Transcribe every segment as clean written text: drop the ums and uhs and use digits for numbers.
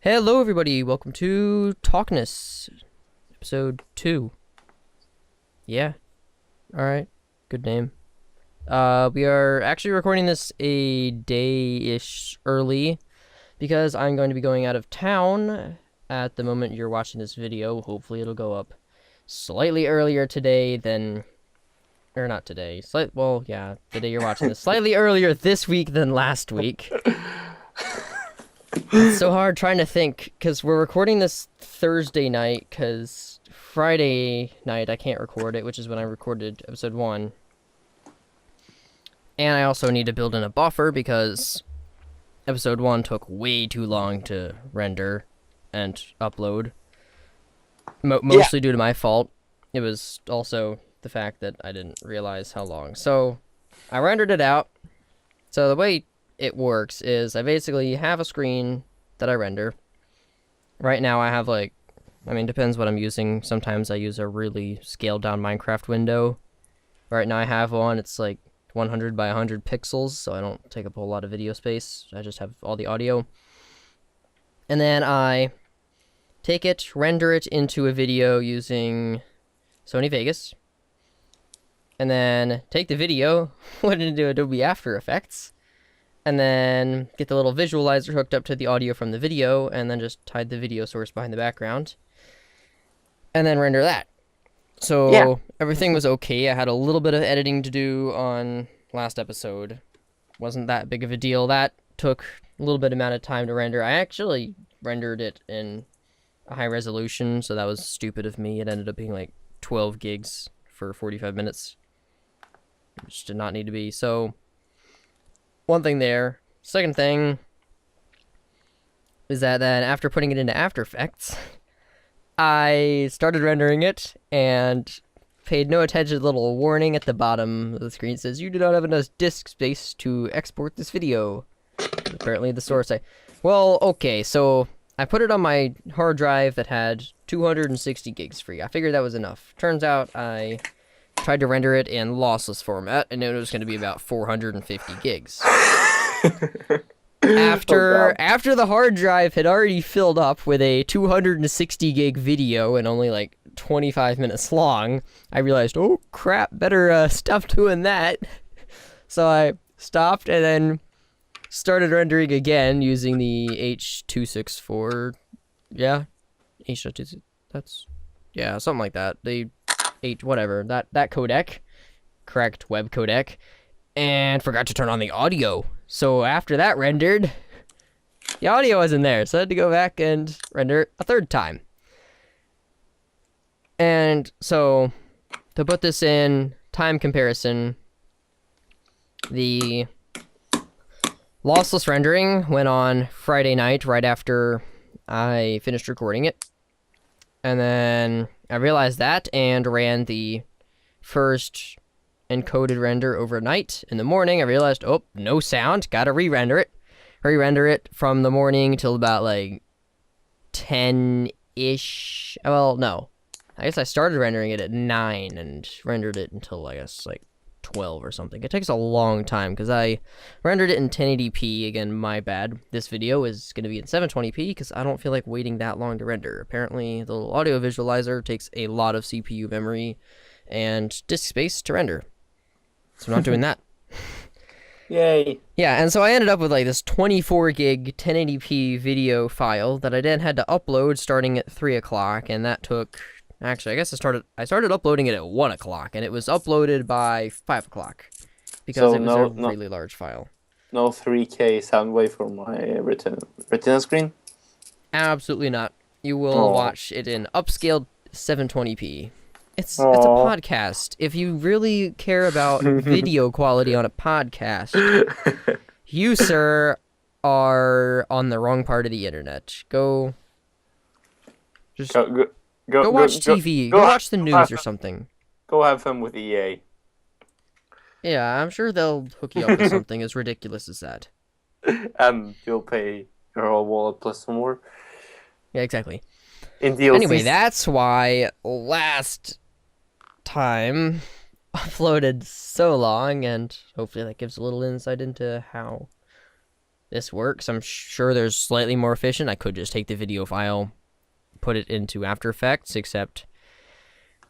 Hello, everybody. Welcome to Talkness, episode 2. Yeah. All right. Good name. We are actually recording this a day-ish early because I'm going to be going out of town at the moment you're watching this video. Hopefully it'll go up slightly earlier today than... Or not today. Well, yeah, the day you're watching this. Slightly earlier this week than last week. It's so hard trying to think, because we're recording this Thursday night, because Friday night I can't record it, which is when I recorded episode 1. And I also need to build in a buffer, because episode 1 took way too long to render and upload. Mostly due to my fault. It was also the fact that I didn't realize how long. So, I rendered it out. So the way it works is I basically have a screen that I render. Right now I have depends what I'm using. Sometimes I use a really scaled down Minecraft window. Right now I have one, it's like 100 by 100 pixels, so I don't take up a whole lot of video space. I just have all the audio. And then I take it, render it into a video using Sony Vegas. And then take the video, put it into Adobe After Effects, and then get the little visualizer hooked up to the audio from the video, and then just hide the video source behind the background. And then render that. So everything was okay. I had a little bit of editing to do on last episode. Wasn't that big of a deal. That took a little bit amount of time to render. I actually rendered it in a high resolution, so that was stupid of me. It ended up being like 12 gigs for 45 minutes. Which did not need to be. So, one thing there. Second thing is that then after putting it into After Effects, I started rendering it and paid no attention to the little warning at the bottom of the screen. It says, you do not have enough disk space to export this video. Apparently the source well, okay, so I put it on my hard drive that had 260 gigs free. I figured that was enough. Turns out I tried to render it in lossless format, and it was going to be about 450 gigs. After the hard drive had already filled up with a 260 gig video and only like 25 minutes long, I realized, oh crap, better stop doing that. So I stopped and then started rendering again using the H.264. Yeah, H.264. Something like that. That codec, correct web codec, and forgot to turn on the audio. So after that rendered, the audio wasn't there, so I had to go back and render it a third time. And so, to put this in time comparison, the lossless rendering went on Friday night right after I finished recording it. And then I realized that and ran the first encoded render overnight. In the morning, I realized, oh, no sound, gotta re-render it. Re-render it from the morning till about like 10-ish. Well, no. I guess I started rendering it at 9 and rendered it until, I guess, like 12 or something. It takes a long time because I rendered it in 1080p. Again, my bad. This video is going to be in 720p because I don't feel like waiting that long to render. Apparently, the little audio visualizer takes a lot of CPU memory and disk space to render. So I'm not doing that. Yay. Yeah, and so I ended up with like this 24 gig 1080p video file that I then had to upload starting at 3 o'clock, and that took... Actually, I guess I started uploading it at 1 o'clock, and it was uploaded by 5 o'clock. Because it was a really large file. No 3K sound wave for my retina screen? Absolutely not. You will watch it in upscaled 720p. It's a podcast. If you really care about video quality on a podcast, you, sir, are on the wrong part of the internet. Go watch TV. Go watch the news or something. Go have fun with EA. Yeah, I'm sure they'll hook you up with something as ridiculous as that. And you'll pay your whole wallet plus some more. Yeah, exactly. In DLCs. Anyway, that's why last time uploaded so long, and hopefully that gives a little insight into how this works. I'm sure there's slightly more efficient. I could just take the video file, put it into After Effects, except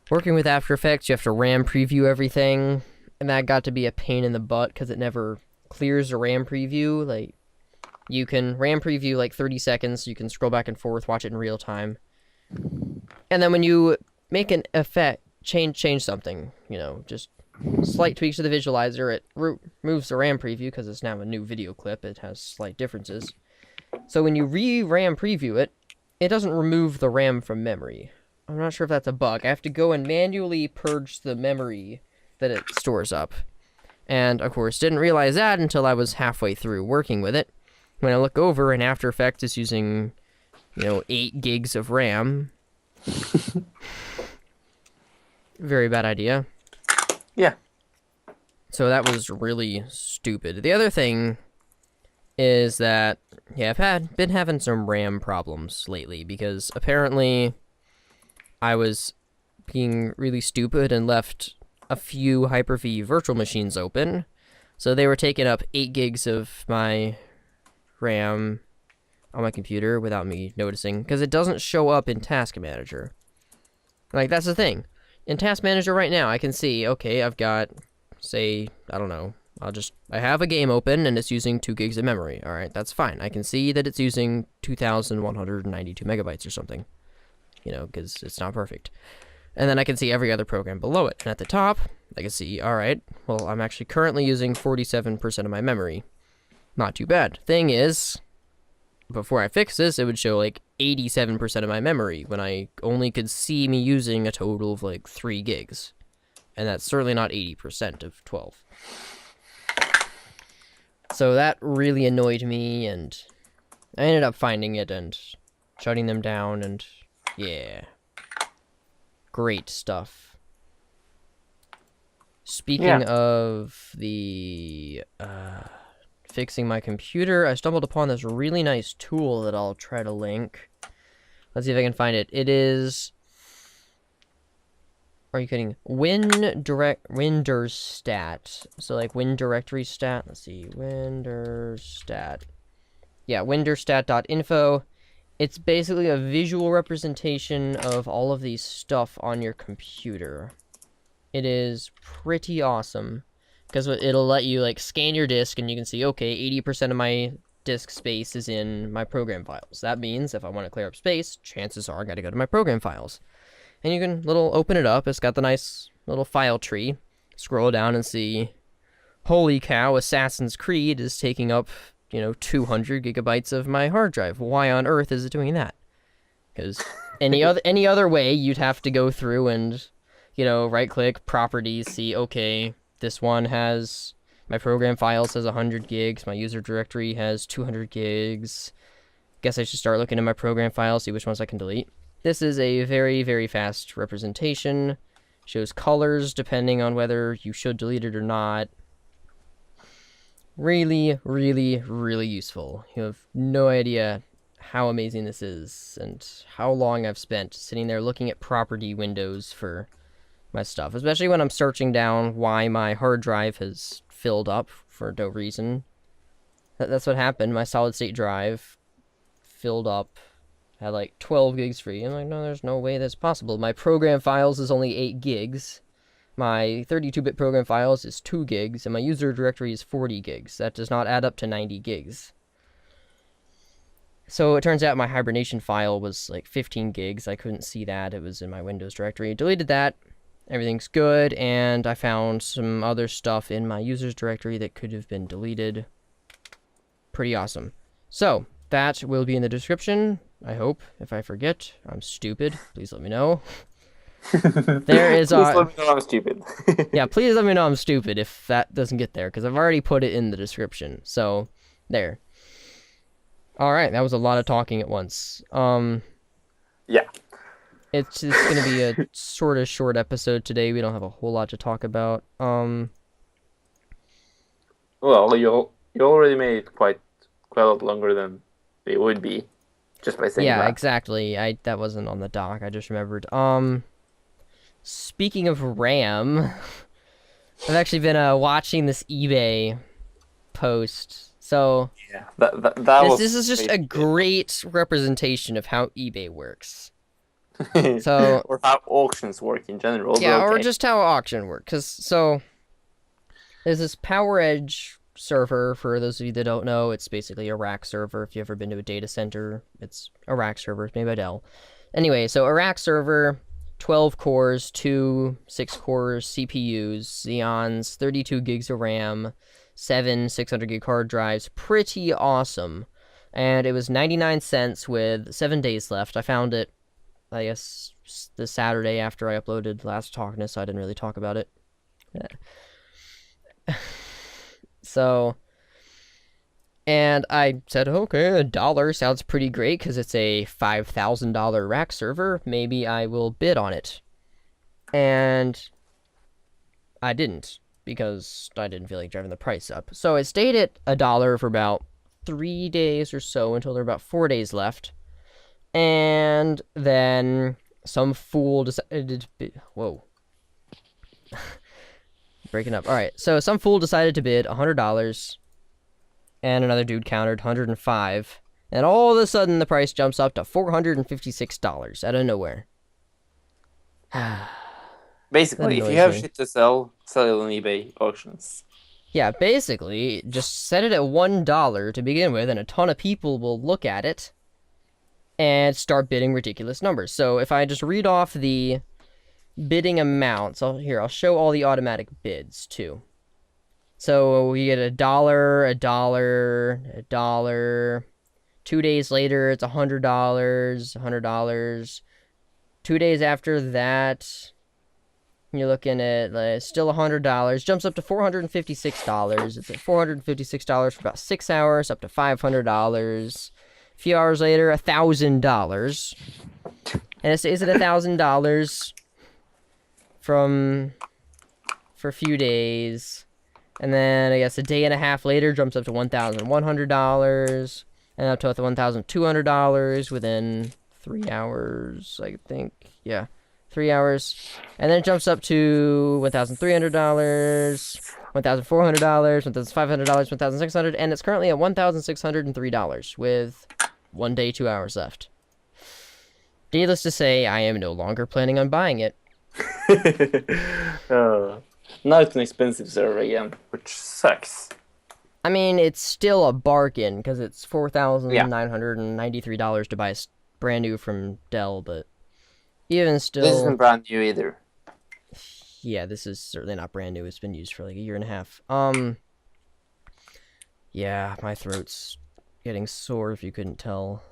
working with After Effects, you have to RAM preview everything, and that got to be a pain in the butt because it never clears the RAM preview. Like, you can RAM preview like 30 seconds, you can scroll back and forth, watch it in real time. And then when you make an effect, change something, just slight tweaks to the visualizer, it removes the RAM preview because it's now a new video clip. It has slight differences. So when you RAM preview it, it doesn't remove the RAM from memory. I'm not sure if that's a bug. I have to go and manually purge the memory that it stores up. And, of course, didn't realize that until I was halfway through working with it. When I look over and After Effects is using, 8 gigs of RAM. Very bad idea. Yeah. So that was really stupid. The other thing is that, I've been having some RAM problems lately because apparently I was being really stupid and left a few Hyper-V virtual machines open. So they were taking up 8 gigs of my RAM on my computer without me noticing, because it doesn't show up in Task Manager. Like, that's the thing. In Task Manager right now, I can see, okay, I've got, say, I don't know, I have a game open and it's using 2 gigs of memory. Alright, that's fine. I can see that it's using 2,192 megabytes or something. Because it's not perfect. And then I can see every other program below it. And at the top, I can see, alright, well, I'm actually currently using 47% of my memory. Not too bad. Thing is, before I fix this, it would show like 87% of my memory when I only could see me using a total of like 3 gigs. And that's certainly not 80% of 12. So that really annoyed me, and I ended up finding it and shutting them down, and yeah. Great stuff. Speaking of the fixing my computer, I stumbled upon this really nice tool that I'll try to link. Let's see if I can find it. It is... Are you kidding? WinDirStat. So like Win Directory Stat. Let's see. WinDirStat. Yeah, WinDirStat.info. It's basically a visual representation of all of these stuff on your computer. It is pretty awesome. Because it'll let you like scan your disk and you can see, okay, 80% of my disk space is in my program files. That means if I want to clear up space, chances are I gotta go to my program files. And you can open it up. It's got the nice little file tree. Scroll down and see, holy cow, Assassin's Creed is taking up, 200 gigabytes of my hard drive. Why on earth is it doing that? Because any other way, you'd have to go through and, right-click, properties, see, okay, this one has, my program files has 100 gigs, my user directory has 200 gigs. Guess I should start looking at my program files, see which ones I can delete. This is a very, very fast representation. Shows colors depending on whether you should delete it or not. Really, really, really useful. You have no idea how amazing this is and how long I've spent sitting there looking at property windows for my stuff, especially when I'm searching down why my hard drive has filled up for no reason. That's what happened. My solid state drive filled up, had like 12 gigs free. I'm like, no, there's no way that's possible. My program files is only 8 gigs. My 32-bit program files is 2 gigs, and my user directory is 40 gigs. That does not add up to 90 gigs. So it turns out my hibernation file was like 15 gigs. I couldn't see that. It was in my Windows directory. Deleted that. Everything's good, and I found some other stuff in my users directory that could have been deleted. Pretty awesome. So, that will be in the description, I hope. If I forget, I'm stupid. Please let me know. There is Please let me know I'm stupid. Yeah, please let me know I'm stupid if that doesn't get there, because I've already put it in the description. So, there. Alright, that was a lot of talking at once. Yeah. It's just going to be a sort of short episode today. We don't have a whole lot to talk about. Well, you already made it quite a lot longer than it would be, just by saying that. Yeah, exactly. That wasn't on the doc. I just remembered. Speaking of RAM, I've actually been watching this eBay post So Yeah, that this was this is just a crazy. great representation of how eBay works. So Or how auctions work in general, but yeah, or okay. just how auction works. Cause so there's this Power Edge server. For those of you that don't know, it's basically a rack server. If you've ever been to a data center, it's a rack server. It's made by Dell. Anyway, so a rack server, 12 cores, two 6-core CPUs, Xeons, 32 gigs of RAM, seven 600 gig hard drives. Pretty awesome. And it was 99 cents with 7 days left. I found it, I guess, the Saturday after I uploaded last Talkness, so I didn't really talk about it. So, and I said, okay, $1 sounds pretty great because it's a $5,000 rack server. Maybe I will bid on it. And I didn't because I didn't feel like driving the price up. So it stayed at $1 for about 3 days or so until there were about 4 days left. And then some fool decided to bid. Whoa. Breaking up. All right. So some fool decided to bid $100, and another dude countered 105, and all of a sudden the price jumps up to $456 out of nowhere. That Basically, if you annoys have me. shit to sell, sell it on eBay auctions. Yeah, basically, just set it at $1 to begin with, and a ton of people will look at it and start bidding ridiculous numbers. So if I just read off the bidding amounts, I'll show all the automatic bids too. So we get $1, $1. 2 days later, it's $100. 2 days after that, you're looking at still $100. Jumps up to $456. It's at $456 for about 6 hours, up to $500. A few hours later, $1,000, and it stays at $1,000 for a few days. And then I guess a day and a half later jumps up to $1,100 and up to $1,200 within 3 hours, I think. Yeah, 3 hours. And then it jumps up to $1,300, $1,400, $1,500, $1,600, and it's currently at $1,603 with 1 day, 2 hours left. Needless to say, I am no longer planning on buying it. Now it's an expensive server again, which sucks. I mean, it's still a bargain because it's Yeah, $4,993 to buy brand new from Dell, but even this still, isn't brand new either. yeah, this is certainly not brand new. It's been used for like a year and a half. Yeah, my throat's getting sore if you couldn't tell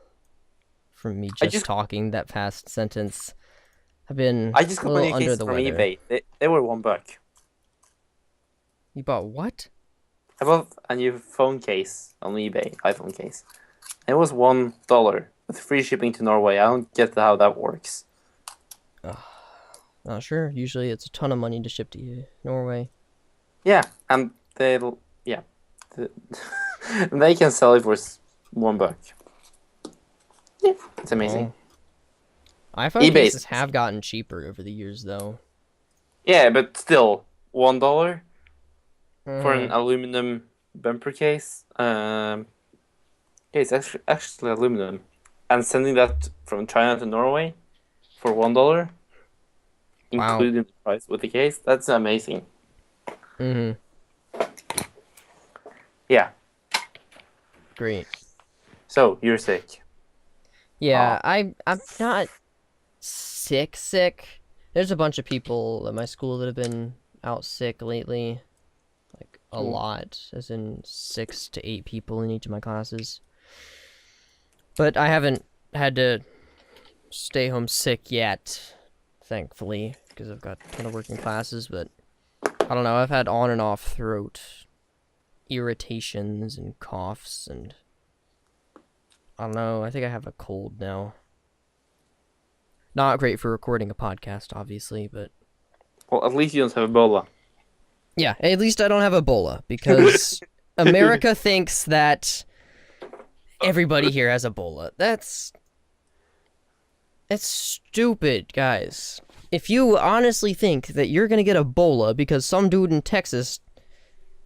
from me just talking that past sentence. I've been I just a got my little new under cases the from weather. eBay. They were $1. You bought what? I bought a new phone case on eBay, iPhone case. It was $1 with free shipping to Norway. I don't get how that works. Not sure. Usually it's a ton of money to ship to Norway. Yeah, and they can sell it for $1. Yeah, it's amazing. iPhone eBay cases is have gotten cheaper over the years, though. Yeah, but still $1 for an Mhm. aluminum bumper case. Yeah, it's actually aluminum, and sending that from China to Norway for $1, Wow. including the price with the case. That's amazing. Mm-hmm. Yeah. Great. So you're sick. Yeah, I'm not sick. There's a bunch of people at my school that have been out sick lately. Like a lot, as in 6 to 8 people in each of my classes. But I haven't had to stay home sick yet, thankfully, because I've got a ton of working classes, but I don't know, I've had on and off throat irritations and coughs, and I don't know, I think I have a cold now. Not great for recording a podcast, obviously, but Well, at least you don't have Ebola. yeah, at least I don't have Ebola, because America thinks that everybody here has Ebola. It's stupid, guys. If you honestly think that you're gonna get Ebola because some dude in Texas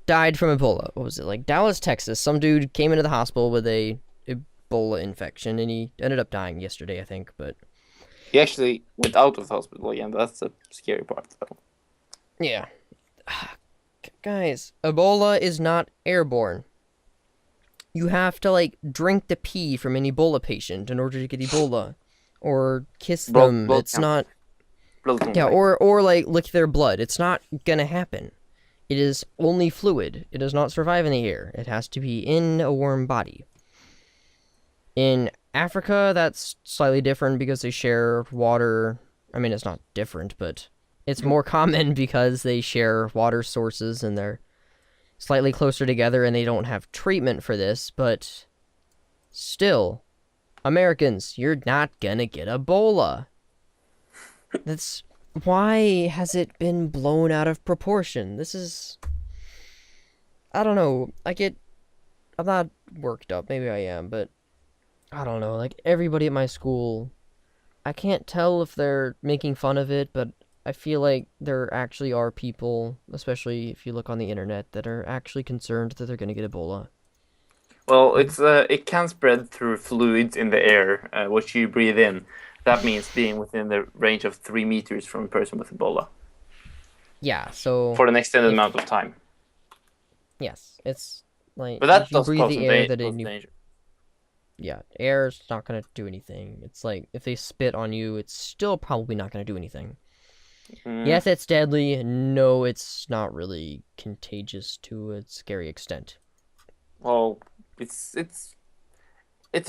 died from Ebola. What was it, like Dallas, Texas? Some dude came into the hospital with a Ebola infection, and he ended up dying yesterday, I think. But He actually went out of the hospital again. That's the scary part, though. yeah, guys, Ebola is not airborne. You have to like drink the pee from an Ebola patient in order to get Ebola, or kiss them. Blood It's not. can't Yeah, wait. or like lick their blood. It's not gonna happen. It is only fluid. It does not survive in the air. It has to be in a warm body. In Africa, that's slightly different because they share water. I mean, it's not different, but it's more common because they share water sources and they're slightly closer together and they don't have treatment for this, but still, Americans, you're not gonna get Ebola. That's why has it been blown out of proportion? This is I don't know. I'm not worked up. Maybe I am, but I don't know. Like everybody at my school, I can't tell if they're making fun of it, but I feel like there actually are people, especially if you look on the internet, that are actually concerned that they're going to get Ebola. Well, it can spread through fluids in the air, which you breathe in. That means being within the range of 3 meters from a person with Ebola Yeah, so for an extended if amount of time. yes, it's like But that if you does breathe pose the air that pose in you, danger. yeah, air's not going to do anything. It's like if they spit on you, it's still probably not going to do anything. Mm, Yes, it's deadly. No, it's not really contagious to a scary extent. well, it's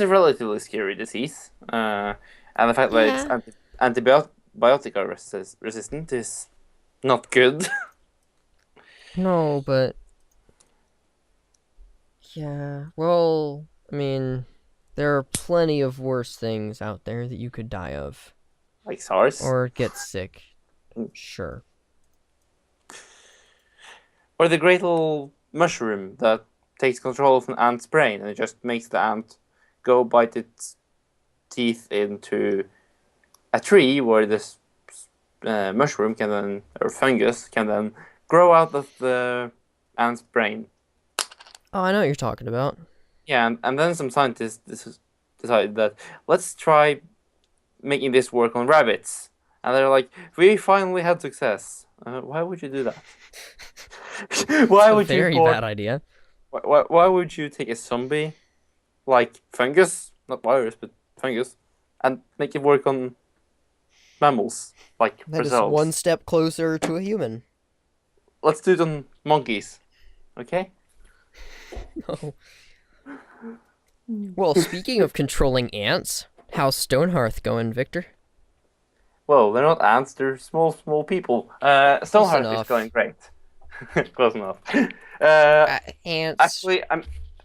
a relatively scary disease, and the fact that it's Yeah. antibiotic resistant is not good. No, but yeah. Well, I mean, there are plenty of worse things out there that you could die of Like SARS or get sick. Sure. or the great little mushroom that takes control of an ant's brain and it just makes the ant go bite its teeth into a tree where this mushroom can then, or fungus can then grow out of the ant's brain. Oh, I know what you're talking about. Yeah, and then some scientists decided that let's try making this work on rabbits. And they're like, we finally had success. Why would you do that? It's Why a would you very bad idea. why would you take a zombie like fungus, not virus, but fungus, and make it work on mammals like That is one ourselves? step closer to a human. Let's do it on monkeys, okay? Oh. Well, speaking of controlling ants, how's Stonehearth going, Victor? Well, they're not ants; they're small people. Close Stonehearth is enough. going great. Close enough. Uh, Ants. Actually,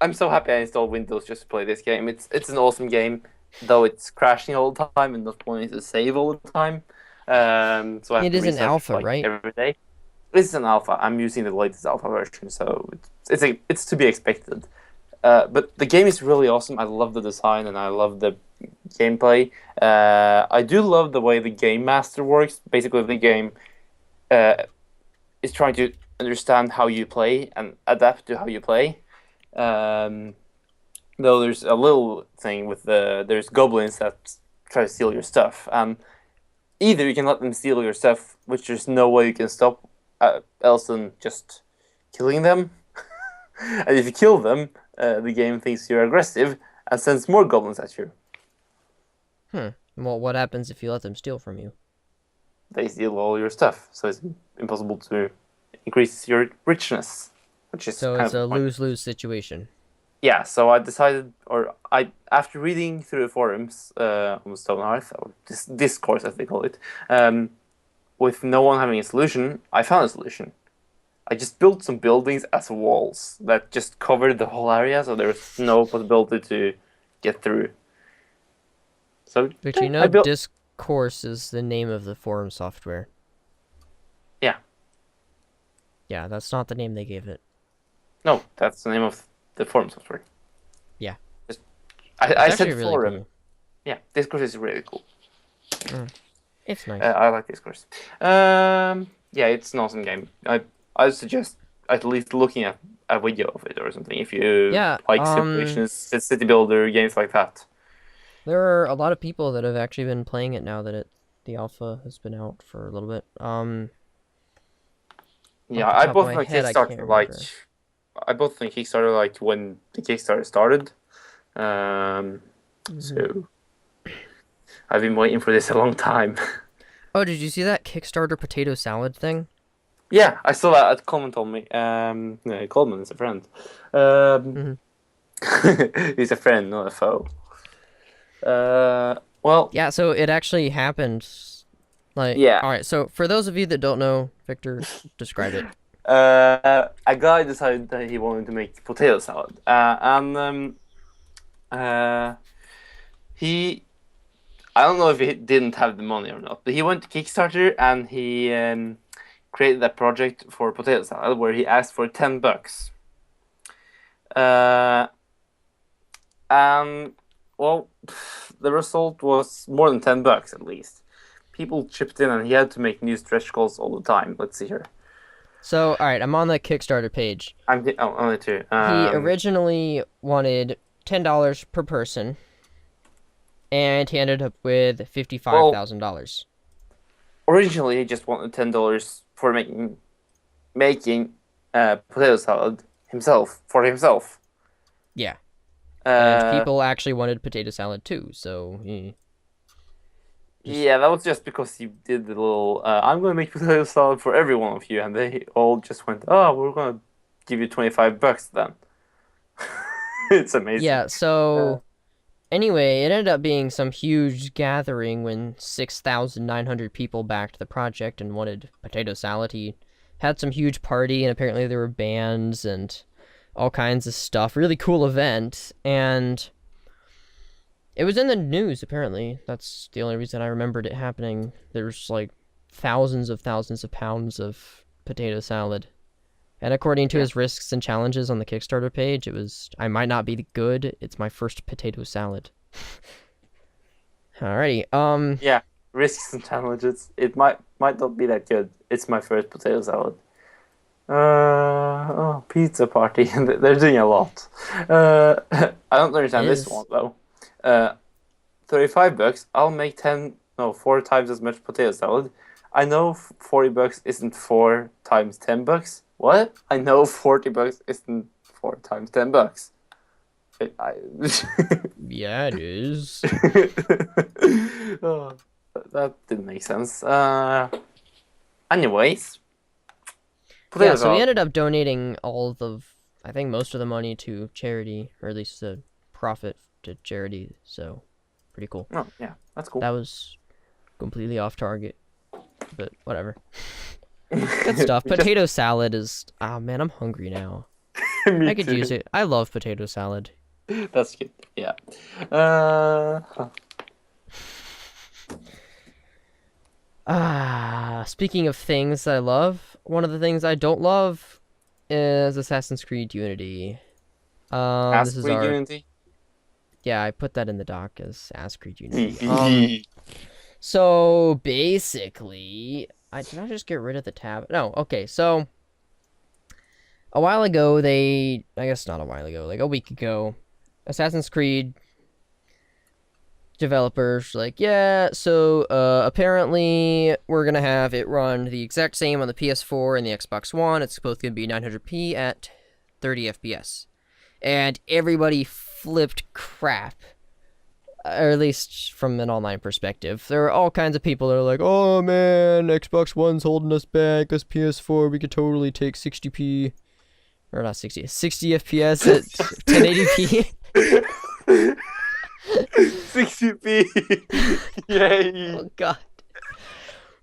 I'm so happy I installed Windows just to play this game. It's an awesome game, though it's crashing all the time and not wanting to save all the time. So I have It to is an restart alpha, like right? every day. This is an alpha. I'm using the latest alpha version, so it's to be expected. But the game is really awesome. I love the design and I love the gameplay. I do love the way the game master works. Basically, the game uh, is trying to understand how you play and adapt to how you play. Um, though there's a little thing with there's goblins that try to steal your stuff. Either you can let them steal your stuff, which there's no way you can stop, else than just killing them. And if you kill them, the game thinks you're aggressive and sends more goblins at you. Well, what happens if you let them steal from you? They steal all your stuff, so it's impossible to increase your richness, which is So kind it's of the a point. lose-lose situation. Yeah, so I decided, or I after reading through the forums on Stonehearth, or discourse as they call it, with no one having a solution, I found a solution. I just built some buildings as walls that just covered the whole area, so there was no possibility to get through. So But you I know, built, Discourse is the name of the forum software. yeah, Yeah, that's not the name they gave it. no, that's the name of the forum software. Yeah. Just, It's I actually said really forum. cool. Yeah, Discourse is really cool. It's nice. I like Discourse. Yeah, it's an awesome game. I suggest at least looking at a video of it or something. If you Yeah, like simulations, city builder games like that. there are a lot of people that have actually been playing it now that the alpha has been out for a little bit. Yeah, Off the I top of bought my my head, I can't Kickstarter remember. like when the Kickstarter started. Hmm. So I've been waiting for this a long time. Oh, did you see that Kickstarter potato salad thing? Yeah, I saw that. Coleman told me. No, Coleman is a friend. Um, Hmm. he's a friend, not a foe. Well, Yeah, so it actually happened. Like, yeah. all right, so for those of you that don't know, Victor, describe it. A guy decided that he wanted to make potato salad, and uh, he. I don't know if he didn't have the money or not, but he went to Kickstarter and he created a project for potato salad where he asked for $10. Uh, and well, the result was more than $10 at least. People chipped in, and he had to make new stretch goals all the time. Let's see here. So, all right, I'm on the Kickstarter page. Only two. He originally wanted $10 per person, and he ended up with Well, $55,000. originally he just wanted $10 for making potato salad himself for himself. Yeah, and Uh, people actually wanted potato salad too, so he just yeah, that was just because he did the little. I'm gonna make potato salad for every one of you, and they all just went, "Oh, we're gonna give you $25 then." It's amazing. yeah. Uh, So anyway, it ended up being some huge gathering when 6,900 people backed the project and wanted potato salad. He had some huge party, and apparently there were bands and all kinds of stuff. Really cool event, and it was in the news, apparently. That's the only reason I remembered it happening. There's like thousands of pounds of potato salad. And according to yeah, his risks and challenges on the Kickstarter page, it was, I might not be good. It's my first potato salad. Alrighty. yeah. Risks and challenges. It might not be that good. It's my first potato salad. Oh, pizza party. They're doing a lot. I don't understand this Is one though. 35 bucks. I'll make 10, no, 4 times as much potato salad. I know $40 isn't 4 times $10. What? I know $40 isn't 4 times $10. I Yeah, it is. oh, that didn't make sense. Anyways, Yeah, potato so he salad. ended up donating all of the, I think most of the money to charity, or at least the profit to charity. So, pretty cool. Oh, yeah, that's cool. That was completely off target, but whatever. Good stuff. We just Potato salad is. Oh man, I'm hungry now. me I could use too. it. I love potato salad. That's good. Yeah. Huh. Speaking of things I love, one of the things I don't love is Assassin's Creed Unity. This Ask is for our. Unity. Yeah, I put that in the doc as Assassin's Creed Unity. So basically, did I just get rid of the tab? No, okay, so a while ago, I guess not a while ago, like a week ago, Assassin's Creed developers like, yeah, so apparently we're gonna have it run the exact same on the PS4 and the Xbox One. It's both gonna be 900p at 30 FPS, and everybody flipped crap. Or at least from an online perspective. There are all kinds of people that are like, oh man, Xbox One's holding us back, because PS4, we could totally take 60p, or not 60 FPS at 1080p. 60p. Yay. Oh god.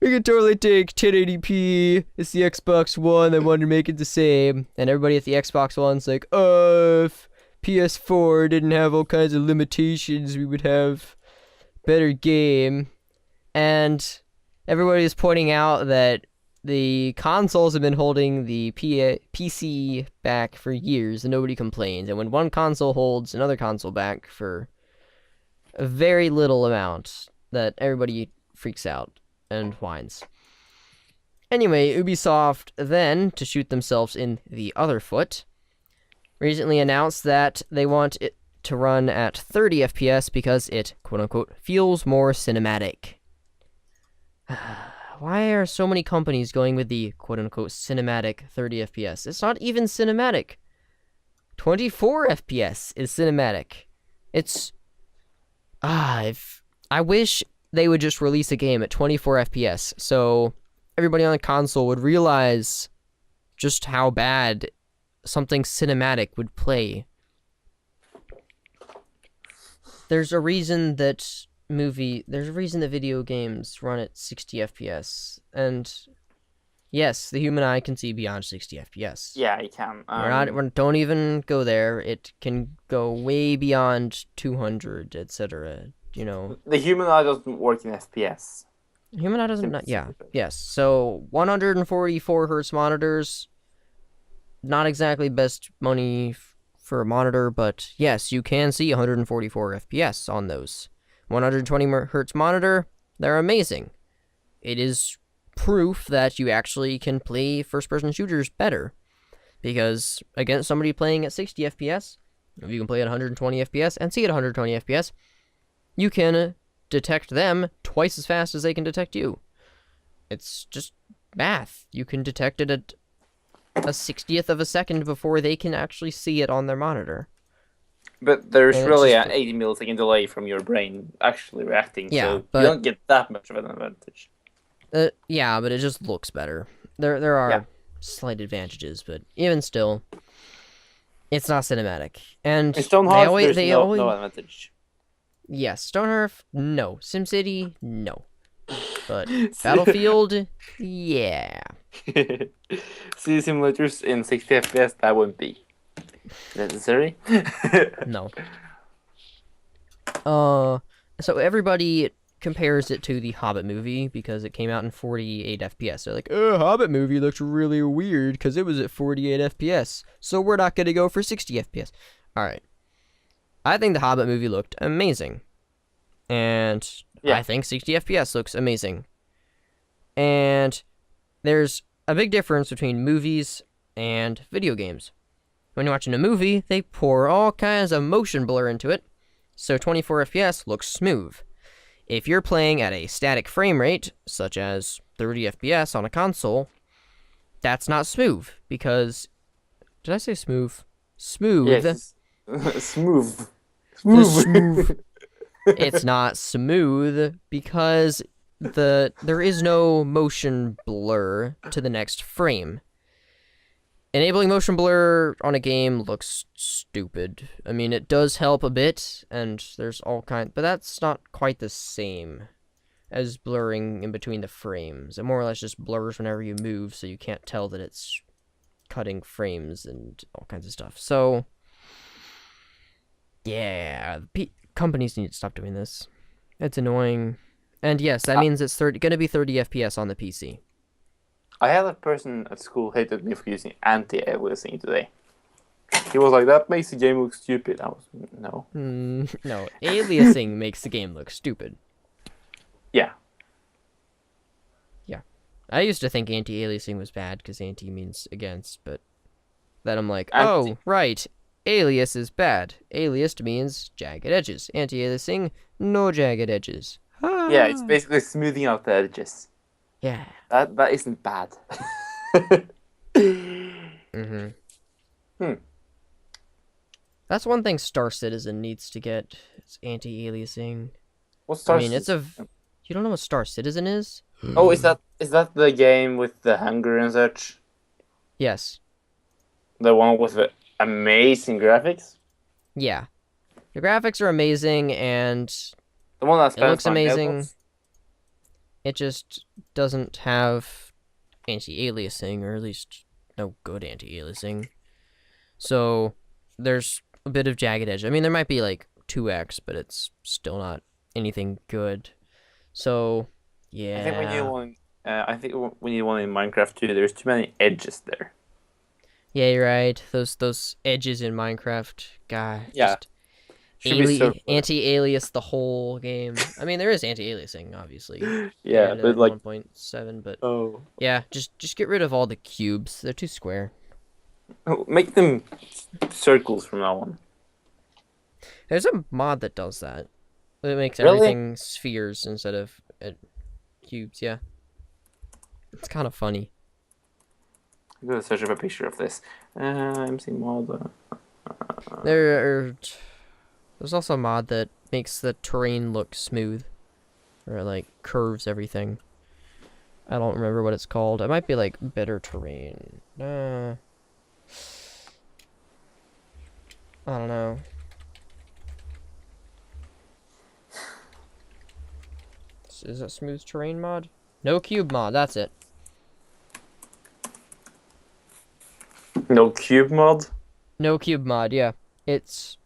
We could totally take 1080p. It's the Xbox One. They wanted to make it the same. And everybody at the Xbox One's like, if PS4 didn't have all kinds of limitations, we would have better game. And everybody is pointing out that the consoles have been holding the PC back for years and nobody complains. And when one console holds another console back for a very little amount, that everybody freaks out and whines. Anyway, Ubisoft then, to shoot themselves in the other foot, recently announced that they want it to run at 30 FPS because it, quote-unquote, feels more cinematic. Why are so many companies going with the, quote-unquote, cinematic 30 FPS? It's not even cinematic. 24 FPS is cinematic. It's... I wish they would just release a game at 24 FPS, so everybody on the console would realize just how bad something cinematic would play. There's a reason that video games run at 60 FPS, and yes, the human eye can see beyond 60 FPS. Yeah, you can. Don't even go there. It can go way beyond 200, etc. You know, the human eye doesn't work in FPS. Human eye doesn't. Yes. So 144 hertz monitors, not exactly best money for a monitor, but yes, you can see 144 FPS on those. 120 hertz monitor, they're amazing. It is proof that you actually can play first-person shooters better, because against somebody playing at 60 FPS, if you can play at 120 FPS and see at 120 FPS, you can detect them twice as fast as they can detect you. It's just math. You can detect it at a 60th of a second before they can actually see it on their monitor. But there's really an 80 millisecond delay from your brain actually reacting, so you don't get that much of an advantage. Yeah, but it just looks better. There are slight advantages, but even still, it's not cinematic. And in Stonehearth, there's no advantage. Yes, Stonehearth, no. SimCity, no. But Battlefield, yeah. See simulators in 60 FPS, that wouldn't be necessary. No. So everybody compares it to the Hobbit movie because it came out in 48 FPS. They're like, Hobbit movie looks really weird because it was at 48 FPS, so we're not going to go for 60 FPS. Alright. I think the Hobbit movie looked amazing. And I think 60 FPS looks amazing. And there's a big difference between movies and video games. When you're watching a movie, they pour all kinds of motion blur into it, so 24 FPS looks smooth. If you're playing at a static frame rate, such as 30 FPS on a console, that's not smooth, because... Did I say smooth? Smooth. Yes. Smooth. It's not smooth because there is no motion blur to the next frame. Enabling motion blur on a game looks stupid. I mean, it does help a bit, and there's all kinds, but that's not quite the same as blurring in between the frames. It more or less just blurs whenever you move, so you can't tell that it's cutting frames and all kinds of stuff. So, yeah, companies need to stop doing this. It's annoying. And yes, that means it's going to be 30 FPS on the PC. I had a person at school hated me for using anti-aliasing today. He was like, that makes the game look stupid. I was, no. No, aliasing makes the game look stupid. Yeah. Yeah. I used to think anti-aliasing was bad because anti means against, but then I'm like, oh, right. Alias is bad. Aliased means jagged edges. Anti-aliasing, no jagged edges. Yeah, it's basically smoothing out the edges. Yeah. That isn't bad. That's one thing Star Citizen needs to get. It's anti-aliasing. What's Star Citizen? You don't know what Star Citizen is? Oh, is that the game with the hunger and such? Yes. The one with the amazing graphics? Yeah. The graphics are amazing, and the one that it looks amazing. It just doesn't have anti-aliasing, or at least no good anti-aliasing. So there's a bit of jagged edge. I mean, there might be like 2x, but it's still not anything good. So yeah. I think when you want in Minecraft too, there's too many edges there. Yeah, you're right. Those edges in Minecraft, God. Yeah. Should be server. anti-alias the whole game. I mean, there is anti-aliasing, obviously. They Yeah, added it but in like, 1.7, but oh, yeah, just get rid of all the cubes. They're too square. make them circles from now on. There's a mod that does that. It makes Really? everything spheres instead of cubes. Yeah, it's kind of funny. I'm gonna search up a picture of this. MC mod. There, there's also a mod that makes the terrain look smooth, or like curves everything. I don't remember what it's called. It might be like better terrain. I don't know. Is it smooth terrain mod? No cube mod. That's it. No cube mod. No cube mod. Yeah, it's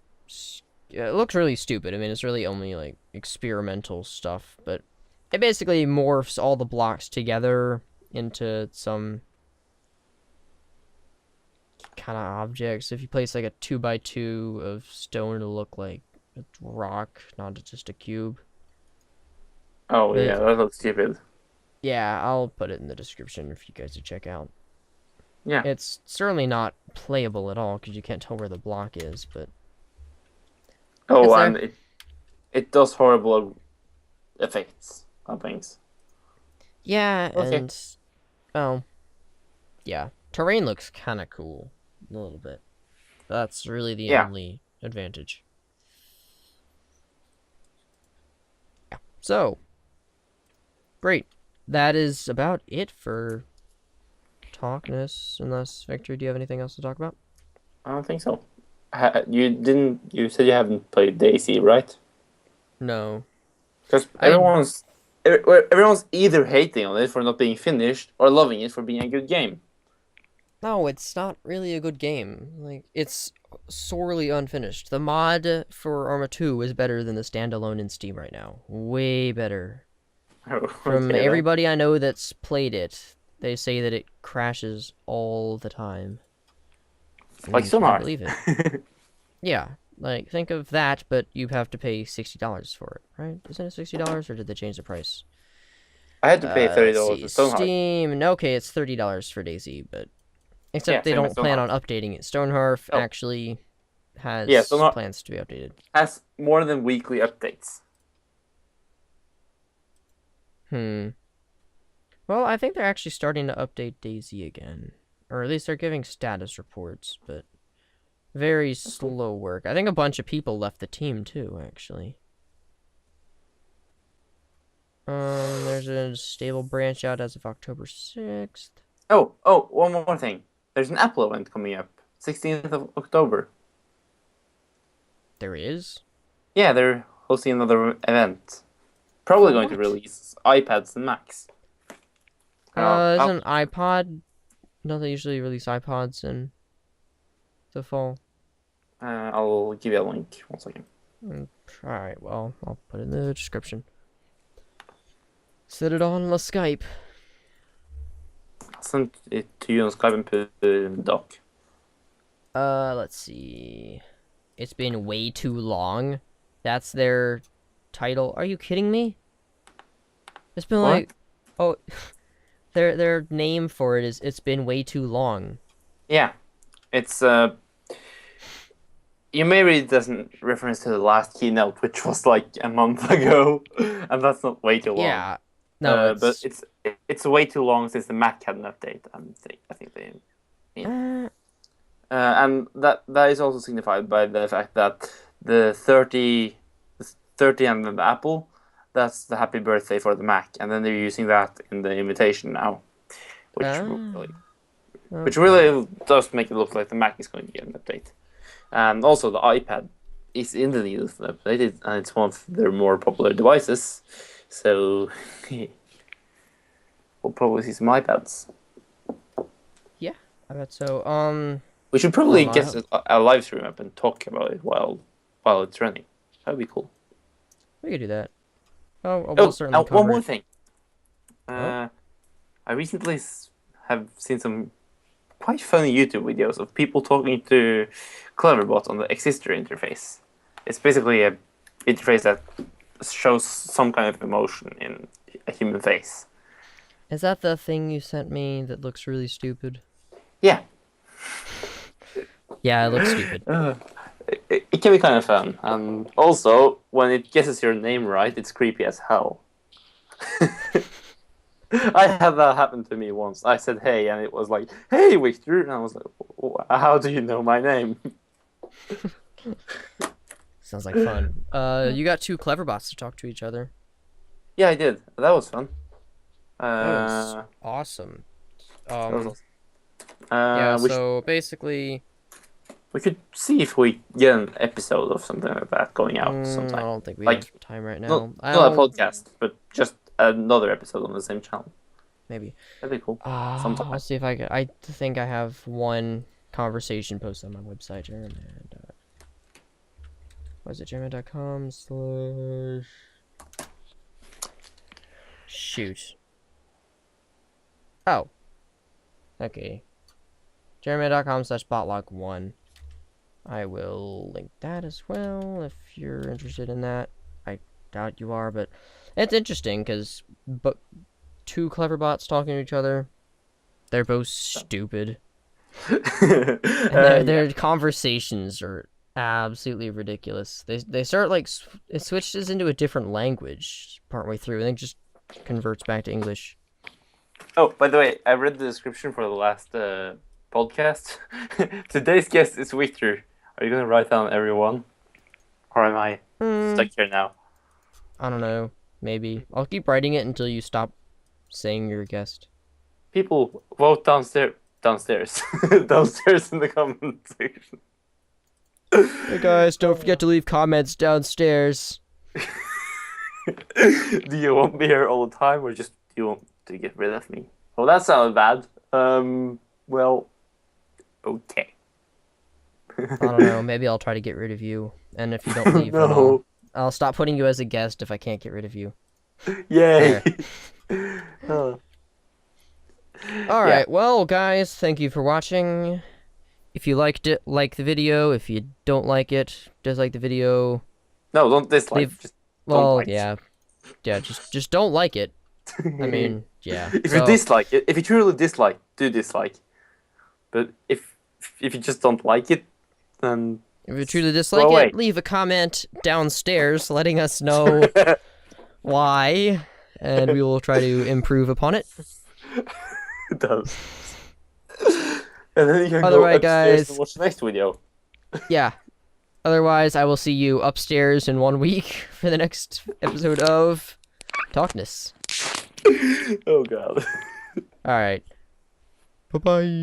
it looks really stupid. I mean, it's really only like experimental stuff, but it basically morphs all the blocks together into some kind of objects. If you place like a 2x2 of stone, it'll look like a rock, not just a cube. Oh But yeah, that looks stupid. yeah, I'll put it in the description for you guys to check out. Yeah. It's certainly not playable at all because you can't tell where the block is, but it's Oh, there. and it does horrible effects on things. Yeah, Okay. and oh, yeah, terrain looks kind of cool a little bit. That's really the Yeah. only advantage. Yeah. So, great. That is about it for Talkness. Unless, Victor, do you have anything else to talk about? I don't think so. You didn't. You said you haven't played Daisy, right? No. Because I everyone's either hating on it for not being finished or loving it for being a good game. No, it's not really a good game. Like, it's sorely unfinished. The mod for Arma 2 is better than the standalone in Steam right now. Way better. From Okay then. everybody I know that's played it, they say that it crashes all the time. Like And I Sonar. believe it. Yeah, like, think of that, but you have to pay $60 for it, right? Isn't it $60, or did they change the price? I had to pay Let's $30 see. for Stoneheart. Steam. Okay, it's $30 for Daisy, but Yeah, except they same as don't plan Stoneheart. on updating it. Stonehearth Oh, actually yeah, has Stoneheart plans to be updated. has more than weekly updates. Hmm. Well, I think they're actually starting to update Daisy again. Or at least they're giving status reports, but very That's cool. slow work. I think a bunch of people left the team too, actually. There's a stable branch out as of October 6th. Oh, one more thing. There's an Apple event coming up, 16th of October. There is? Yeah, they're hosting another event. For Probably going to what? release iPads and Macs. I'll Isn't iPod? Don't they usually release iPods in the fall? I'll give you a link. 1 second. Alright, well, I'll put it in the description. Set it on the Skype. I'll send it to you on Skype and put it in the doc. Let's see. It's been way too long. That's their title. Are you kidding me? It's been What? like, oh, their name for it is it's been way too long. Yeah, it's you may read this in reference to the last keynote, which was like a month ago, and that's not way too long. Yeah. No, But it's it's way too long since the Mac had an update. I think they mean. uh, And that is also signified by the fact that the 30 and the Apple, that's the happy birthday for the Mac, and then they're using that in the invitation now, which really, which okay. really does make it look like the Mac is going to get an update. And also the iPad is in the need of an update, and it's one of their more popular devices. So we'll probably see some iPads. Yeah, I bet so. We should I don't probably know. get a live stream up and talk about it while it's running. That'd be cool. We could do that. Oh, we'll Oh, certainly one cover more it. thing. Oh, I recently have seen some quite funny YouTube videos of people talking to Cleverbot on the Exister interface. It's basically a interface that shows some kind of emotion in a human face. Is that the thing you sent me that looks really stupid? Yeah. Yeah, it looks stupid. It can be kind of fun. And also, when it guesses your name right, it's creepy as hell. I had that happen to me once. I said hey, and it was like, hey, Victor. And I was like, how do you know my name? Sounds like fun. You got two clever bots to talk to each other. Yeah, I did. That was fun. That was awesome. That was awesome. Yeah, so basically... We could see if we get an episode of something like that going out sometime. I don't think we Like, have time right now. Not a podcast, but just another episode on the same channel. Maybe. That'd be cool. Sometime. I'll see if I can. I think I have one conversation posted on my website, German. What is it? German.com/ Shoot. Oh. Okay. German.com/botlog1. I will link that as well if you're interested in that. I doubt you are, but it's interesting because two clever bots talking to each other. They're both stupid. And their conversations are absolutely ridiculous. They start like it switches into a different language partway through, and then just converts back to English. Oh, by the way, I read the description for the last podcast. Today's guest is Victor. Are you gonna write down everyone, or am I stuck here now? I don't know. Maybe I'll keep writing it until you stop saying you're a guest. People vote downstairs downstairs in the comment section. Hey guys, don't forget to leave comments downstairs. Do you want me here all the time, or just do you want to get rid of me? Well, that sounded bad. Well, okay. I don't know. Maybe I'll try to get rid of you, and if you don't leave, no. I'll stop putting you as a guest if I can't get rid of you. Yay! All right. Well, guys, thank you for watching. If you liked it, like the video. If you don't like it, dislike the video. No, don't dislike. Just don't like yeah, just don't like it. I mean, yeah. If you dislike it, if you truly dislike, do dislike. But if you just don't like it, then if you truly dislike it, leave a comment downstairs letting us know why, and we will try to improve upon it. It does. And then you can go upstairs guys, to watch the next video. Yeah. Otherwise, I will see you upstairs in 1 week for the next episode of Talkness. Oh god. Alright. Bye-bye.